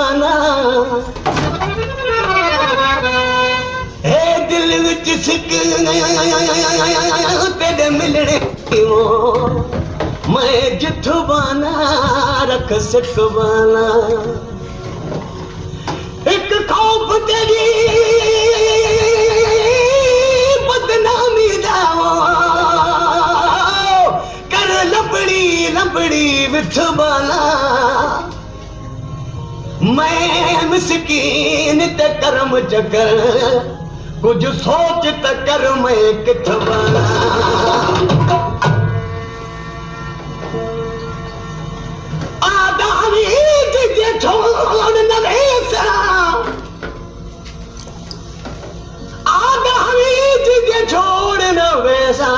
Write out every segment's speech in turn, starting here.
दीवाना है दिल विच सिक तेरे मिलने मैं जिठो बाना रख सकवाना एक खौफ तेरी बदनामी दाओ कर लपड़ी लपड़ी विठबाना मैं मिसकीन ते करम चकर कुछ सोच त कर मैं किथबाना आदामी तुझे छोड़ न वैसा आदामी तुझे छोड़ न वैसा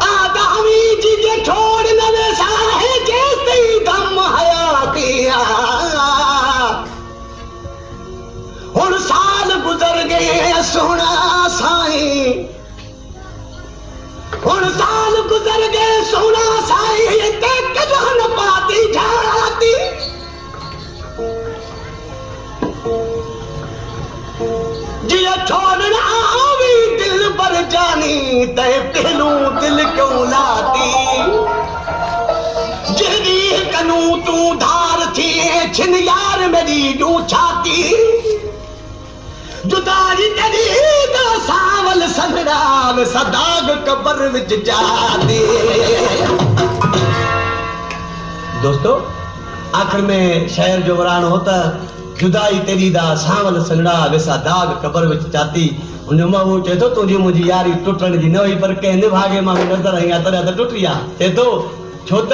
आदामी तुझे छोड़ न वैसा है जैसे ही दम हयातिया और साल गुजर गए सोना साई और साल गुजर गए सोना साई ते कदम न पाती जाती जिया छोड़ना आवी दिल पर जानी ते पहलू दिल क्यों लाती जदी कनू तू धार थी छिन यार मेरी यूं छाती जुदाई तेरी दा सावल संगराव सदाग कबर विच जा दे। दोस्तों आखिर में शायर जो वरान होता जुदाई तेरी दा सावल संगड़ा वैसा दाग कबर विच जाती उन मां वो चए तो तुझी मुझी यारी टुटण जी न हुई पर कहंदे भागे मां नजर आई तरह त टुट गया चए तो छो त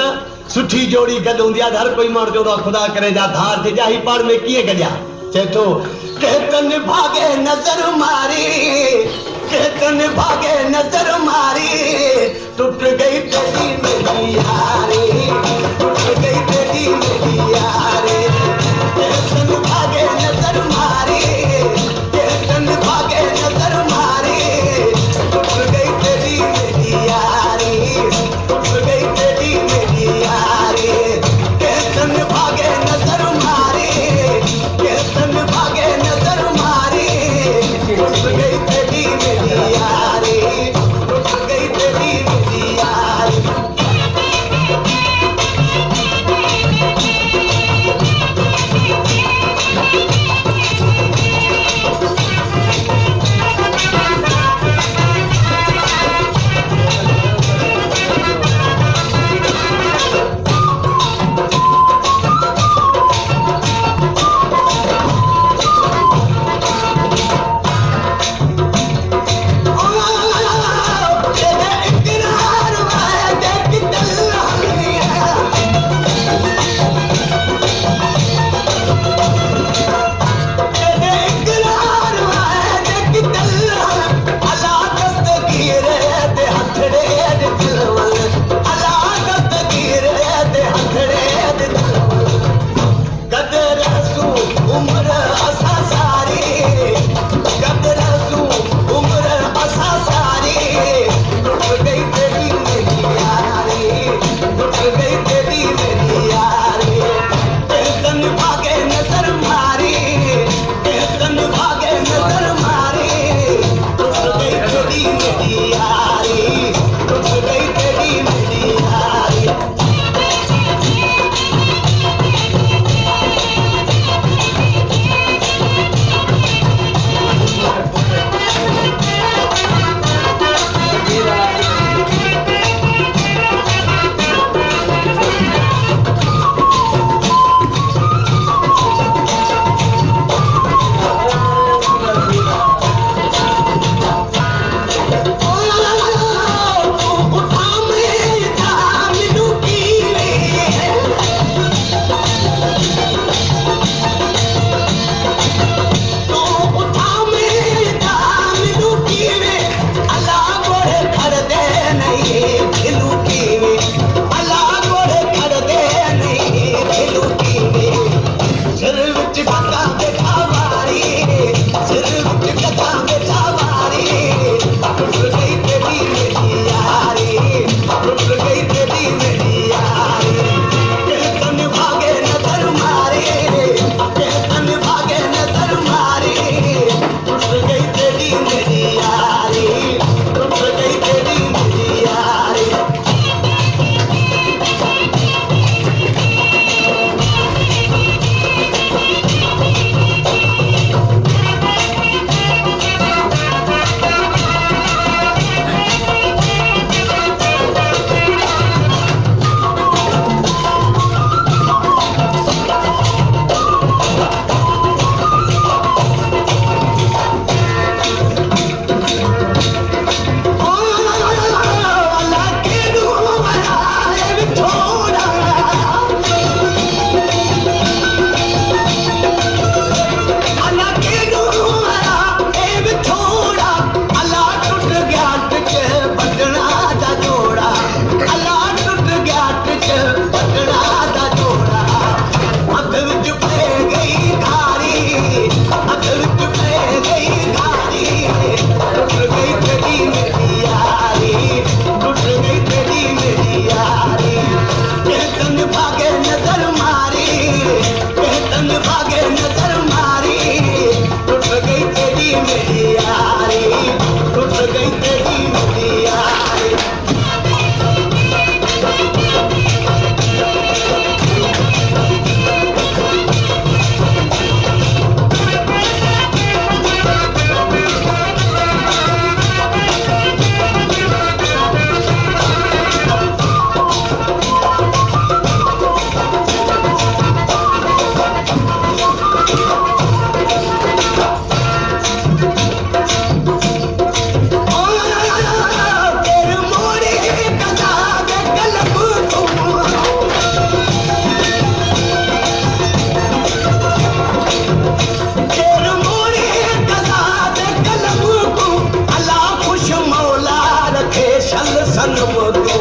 सुठी जोड़ी गड हुंदी आ हर कोई माण्हू चवंदो खुदा करे जा धार थे जा ही पाड़ में कीअं गड्या चए तो कहतन भागे नजर मारी कहतन भागे नजर मारी टूट गई तेरी मेरी यारी टूट गई तेरी मेरी यारी कहतन भागे नजर मारी कहतन भागे नजर मारी टूट गई तेरी मेरी यारी टूट गई तेरी मेरी यारी कहतन भागे नजर मारी कहतन भागे नजर मारी टूट गई तेरी मेरी यारी टूट गई तेरी मेरी यारी जन्म तू